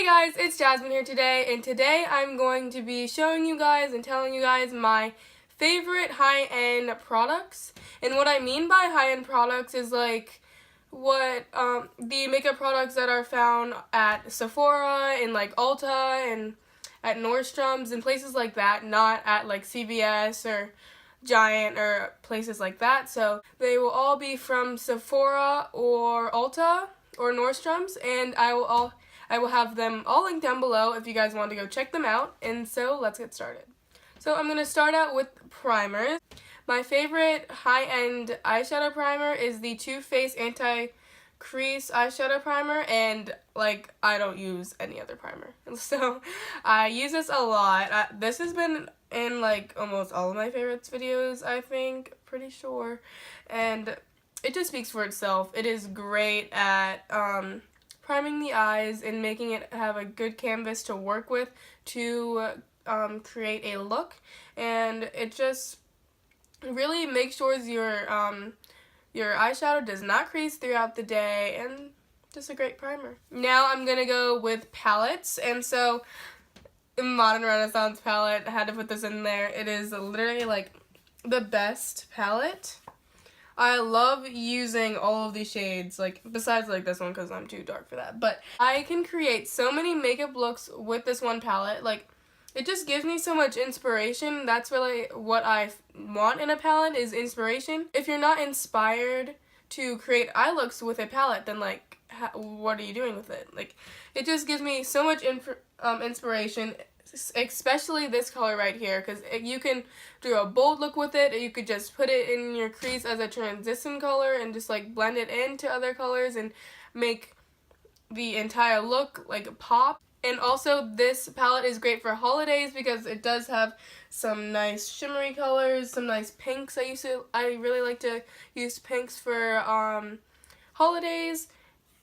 Hey guys, it's Jasmine here today, and today I'm going to be showing you guys and telling you guys my favorite high-end products. And what I mean by high-end products is like what the makeup products that are found at Sephora and like Ulta and at Nordstrom's and places like that, not at like CVS or Giant or places like that. So they will all be from Sephora or Ulta or Nordstrom's, and I will have them all linked down below if you guys want to go check them out. And so let's get started. So I'm going to start out with primers. My favorite high-end eyeshadow primer is the Too Faced Anti-Crease Eyeshadow Primer, and like I don't use any other primer. So I use this a lot. This has been in like almost all of my favorites videos, I think, pretty sure. And it just speaks for itself. It is great at priming the eyes and making it have a good canvas to work with to create a look, and it just really makes sure your eyeshadow does not crease throughout the day, and just a great primer. Now I'm gonna go with palettes, and so Modern Renaissance palette, I had to put this in there. It is literally like the best palette. I love using all of these shades, like besides like this one because I'm too dark for that, but I can create so many makeup looks with this one palette. Like, it just gives me so much inspiration. That's really what I want in a palette, is inspiration. If you're not inspired to create eye looks with a palette, then like what are you doing with it? Like, it just gives me so much inspiration, especially this color right here, because you can do a bold look with it, or you could just put it in your crease as a transition color and just like blend it into other colors and make the entire look like pop. And also this palette is great for holidays because it does have some nice shimmery colors, some nice pinks. I really like to use pinks for holidays,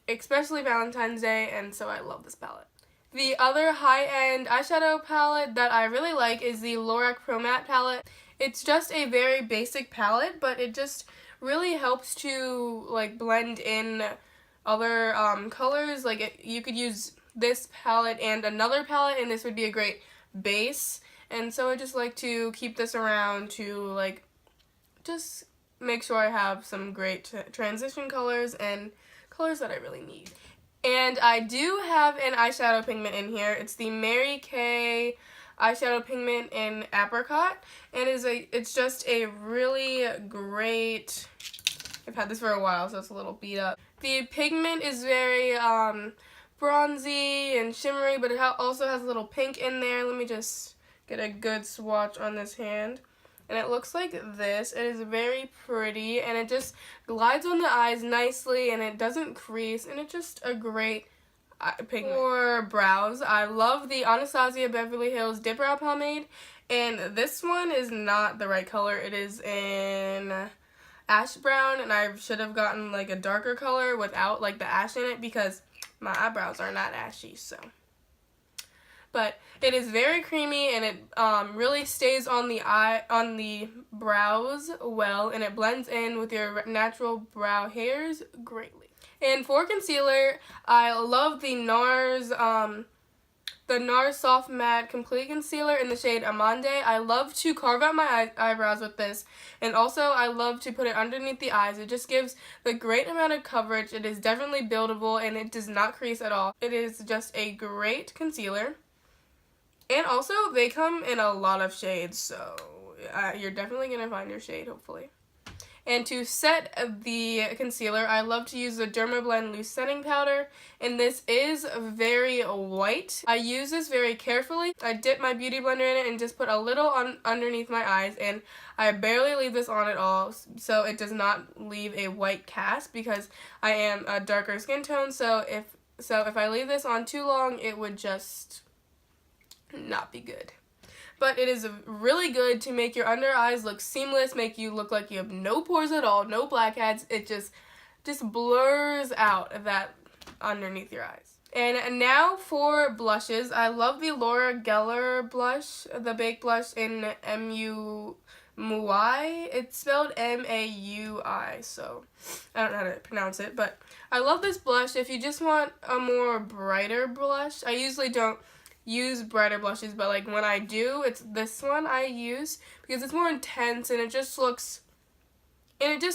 especially Valentine's Day, and so I love this palette. The other high-end eyeshadow palette that I really like is the Lorac Pro Matte palette. It's just a very basic palette, but it just really helps to like blend in other colors. Like you could use this palette and another palette, and this would be a great base. And so I just like to keep this around to like just make sure I have some great transition colors and colors that I really need. And I do have an eyeshadow pigment in here. It's the Mary Kay eyeshadow pigment in Apricot, and it's just a really great, I've had this for a while, so it's a little beat up. The pigment is very bronzy and shimmery, but it also has a little pink in there. Let me just get a good swatch on this hand. And it looks like this. It is very pretty, and it just glides on the eyes nicely, and it doesn't crease, and it's just a great pigment. For brows, I love the Anastasia Beverly Hills Dip Brow Pomade, and this one is not the right color. It is in ash brown, and I should have gotten like a darker color without like the ash in it because my eyebrows are not ashy, so. But it is very creamy, and it really stays on the brows well, and it blends in with your natural brow hairs greatly. And for concealer, I love the NARS Soft Matte Complete Concealer in the shade Amande. I love to carve out my eyebrows with this, and also I love to put it underneath the eyes. It just gives the great amount of coverage. It is definitely buildable, and it does not crease at all. It is just a great concealer. And also, they come in a lot of shades, so you're definitely going to find your shade, hopefully. And to set the concealer, I love to use the Dermablend Loose Setting Powder, and this is very white. I use this very carefully. I dip my beauty blender in it and just put a little underneath my eyes, and I barely leave this on at all, so it does not leave a white cast because I am a darker skin tone, so if I leave this on too long, it would just not be good. But it is really good to make your under eyes look seamless, make you look like you have no pores at all, no blackheads. It just blurs out that underneath your eyes. And now for blushes, I love the Laura Geller blush, the Baked Blush in Maui. It's spelled M-A-U-I, so I don't know how to pronounce it, but I love this blush. If you just want a more brighter blush, I usually don't use brighter blushes, but like when I do, it's this one I use because it's more intense and it just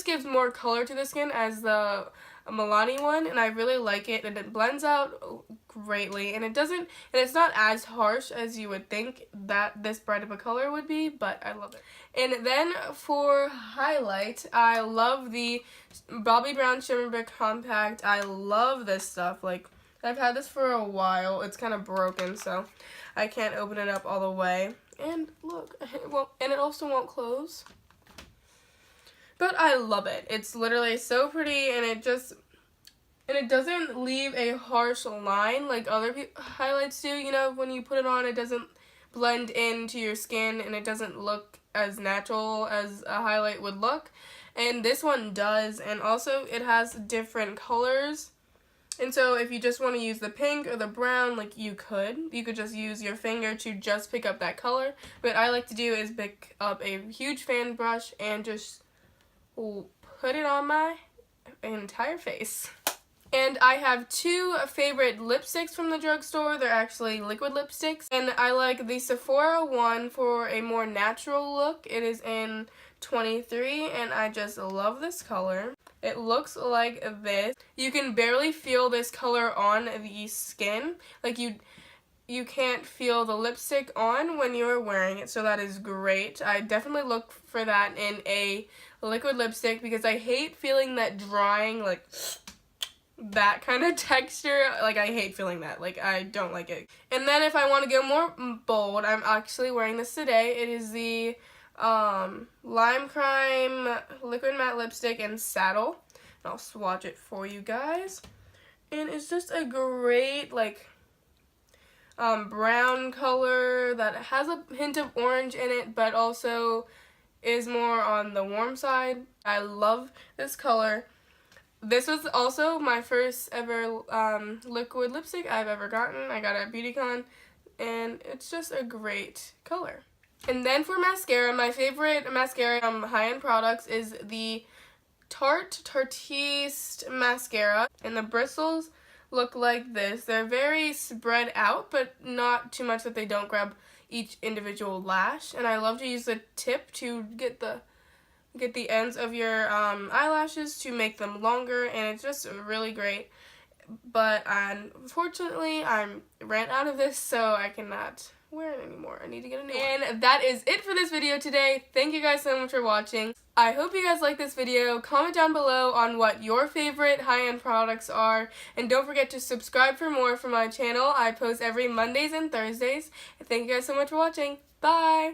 gives more color to the skin as the Milani one, and I really like it, and it blends out greatly, and it's not as harsh as you would think that this bright of a color would be, but I love it. And then for highlight, I love the Bobbi Brown Shimmer Brick Compact. I love this stuff. Like, I've had this for a while. It's kind of broken, so I can't open it up all the way. And look, and it also won't close. But I love it. It's literally so pretty, and it doesn't leave a harsh line like other highlights do. You know, when you put it on, it doesn't blend into your skin, and it doesn't look as natural as a highlight would look. And this one does, and also it has different colors. And so if you just want to use the pink or the brown, like you could just use your finger to just pick up that color. What I like to do is pick up a huge fan brush and just put it on my entire face. And I have two favorite lipsticks from the drugstore. They're actually liquid lipsticks. And I like the Sephora one for a more natural look. It is in 23, and I just love this color. It looks like this. You can barely feel this color on the skin. Like you can't feel the lipstick on when you're wearing it, so that is great. I definitely look for that in a liquid lipstick because I hate feeling that drying, like, that kind of texture. Like, I hate feeling that. Like, I don't like it. And then if I want to go more bold, I'm actually wearing this today. It is the Lime Crime Liquid Matte Lipstick in Saddle. And I'll swatch it for you guys. And it's just a great, like, brown color that has a hint of orange in it, but also is more on the warm side. I love this color. This was also my first ever liquid lipstick I've ever gotten. I got it at BeautyCon, and it's just a great color. And then for mascara, my favorite mascara from high-end products is the Tarte Tartiste mascara, and the bristles look like this. They're very spread out, but not too much that they don't grab each individual lash. And I love to use the tip to get the ends of your eyelashes to make them longer, and it's just really great. But unfortunately, I ran out of this, so I cannot wear it anymore. I need to get a new one. And that is it for this video today. Thank you guys so much for watching. I hope you guys liked this video. Comment down below on what your favorite high-end products are. And don't forget to subscribe for more from my channel. I post every Mondays and Thursdays. Thank you guys so much for watching. Bye!